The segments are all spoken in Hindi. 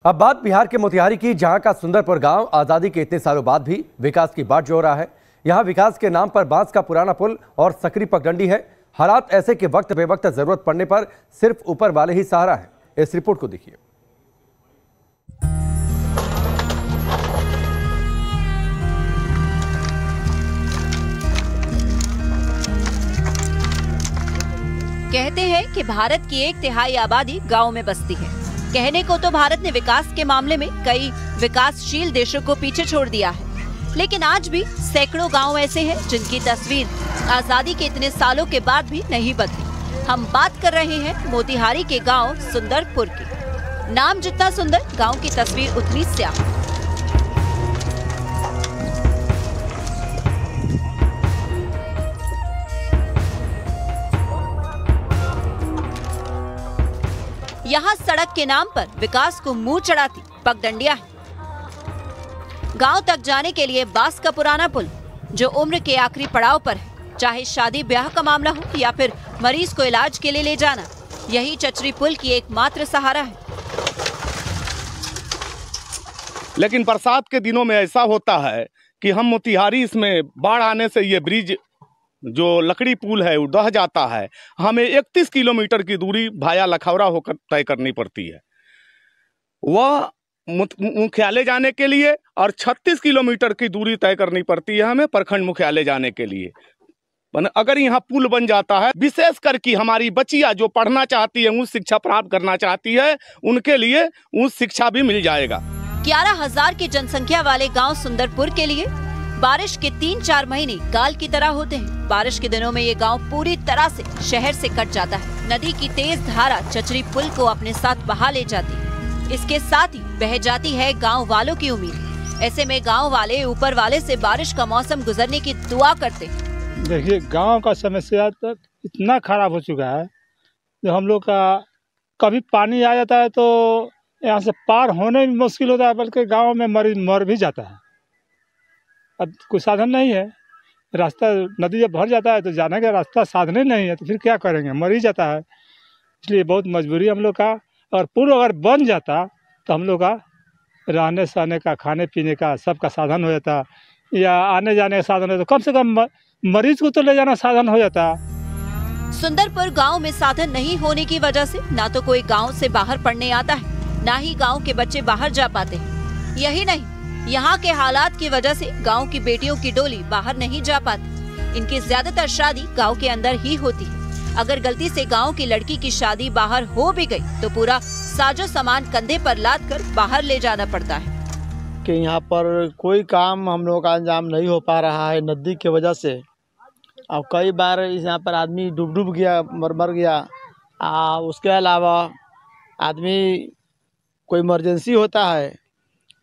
अब बात बिहार के मोतिहारी की, जहां का सुंदरपुर गांव आजादी के इतने सालों बाद भी विकास की बाट जोड़ रहा है। यहां विकास के नाम पर बांस का पुराना पुल और सकरी पगडंडी है। हालात ऐसे कि वक्त बेवक्त जरूरत पड़ने पर सिर्फ ऊपर वाले ही सहारा है। इस रिपोर्ट को देखिए। कहते हैं कि भारत की 1/3 आबादी गांव में बसती है। कहने को तो भारत ने विकास के मामले में कई विकासशील देशों को पीछे छोड़ दिया है, लेकिन आज भी सैकड़ों गांव ऐसे हैं जिनकी तस्वीर आजादी के इतने सालों के बाद भी नहीं बदली। हम बात कर रहे हैं मोतिहारी के गांव सुंदरपुर की। नाम जितना सुंदर, गांव की तस्वीर उतनी स्याह। यहाँ सड़क के नाम पर विकास को मुंह चढ़ाती पगडंडियां हैं। गांव तक जाने के लिए बांस का पुराना पुल जो उम्र के आखिरी पड़ाव पर है। चाहे शादी ब्याह का मामला हो या फिर मरीज को इलाज के लिए ले जाना, यही चचरी पुल की एकमात्र सहारा है। लेकिन बरसात के दिनों में ऐसा होता है कि हम मोतिहारी इसमें बाढ़ आने से ये ब्रिज जो लकड़ी पुल है वो ढह जाता है। हमें 31 किलोमीटर की दूरी भाया लखौरा होकर तय करनी पड़ती है, वह मुख्यालय जाने के लिए, और 36 किलोमीटर की दूरी तय करनी पड़ती है हमें प्रखंड मुख्यालय जाने के लिए। अगर यहाँ पुल बन जाता है, विशेष करके हमारी बच्चियाँ जो पढ़ना चाहती है, उच्च शिक्षा प्राप्त करना चाहती है, उनके लिए उच्च शिक्षा भी मिल जाएगा। 11,000 की जनसंख्या वाले गाँव सुंदरपुर के लिए बारिश के 3-4 महीने काल की तरह होते हैं। बारिश के दिनों में ये गांव पूरी तरह से शहर से कट जाता है। नदी की तेज धारा चचरी पुल को अपने साथ बहा ले जाती है। इसके साथ ही बह जाती है गांव वालों की उम्मीद। ऐसे में गांव वाले ऊपर वाले से बारिश का मौसम गुजरने की दुआ करते हैं। देखिए, गांव का समस्या तक इतना खराब हो चुका है जो हम लोग का कभी पानी आ जाता है तो यहाँ से पार होने में मुश्किल होता है, बल्कि गाँव में मर भी जाता है। अब कोई साधन नहीं है, रास्ता नदी जब भर जाता है तो जाने का रास्ता साधन नहीं है, तो फिर क्या करेंगे, मर ही जाता है। इसलिए बहुत मजबूरी हम लोग का। और पुल अगर बन जाता तो हम लोग का रहने सहने का, खाने पीने का सबका साधन हो जाता, या आने जाने का साधन हो तो कम से कम मरीज को तो ले जाना साधन हो जाता। सुंदरपुर गांव में साधन नहीं होने की वजह से ना तो कोई गांव से बाहर पढ़ने आता है, ना ही गांव के बच्चे बाहर जा पाते हैं। यही नहीं, यहाँ के हालात की वजह से गांव की बेटियों की डोली बाहर नहीं जा पाती। इनकी ज्यादातर शादी गांव के अंदर ही होती है। अगर गलती से गांव की लड़की की शादी बाहर हो भी गई तो पूरा साजो सामान कंधे पर लाद कर बाहर ले जाना पड़ता है। कि यहाँ पर कोई काम हम लोग का अंजाम नहीं हो पा रहा है नदी की वजह से। अब कई बार यहाँ पर आदमी डूब गया, मर गया। उसके अलावा आदमी कोई इमरजेंसी होता है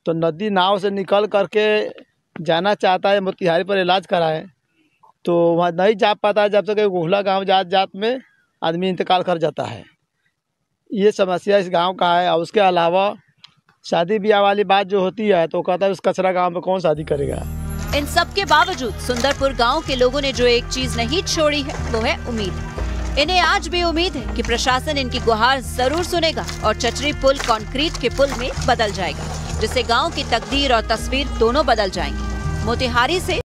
तो नदी नाव से निकल करके जाना चाहता है मोतिहारी पर इलाज कराए, तो वहाँ नहीं जा पाता है, जब तक गोहला गांव जात में आदमी इंतकाल कर जाता है। ये समस्या इस गांव का है। और उसके अलावा शादी ब्याह वाली बात जो होती है तो कहता है उस कचरा गांव में कौन शादी करेगा। इन सब के बावजूद सुंदरपुर गाँव के लोगों ने जो एक चीज नहीं छोड़ी है वो है उम्मीद। इन्हें आज भी उम्मीद है कि प्रशासन इनकी गुहार जरूर सुनेगा और चचरी पुल कंक्रीट के पुल में बदल जाएगा, जिससे गांव की तकदीर और तस्वीर दोनों बदल जाएंगी। मोतिहारी से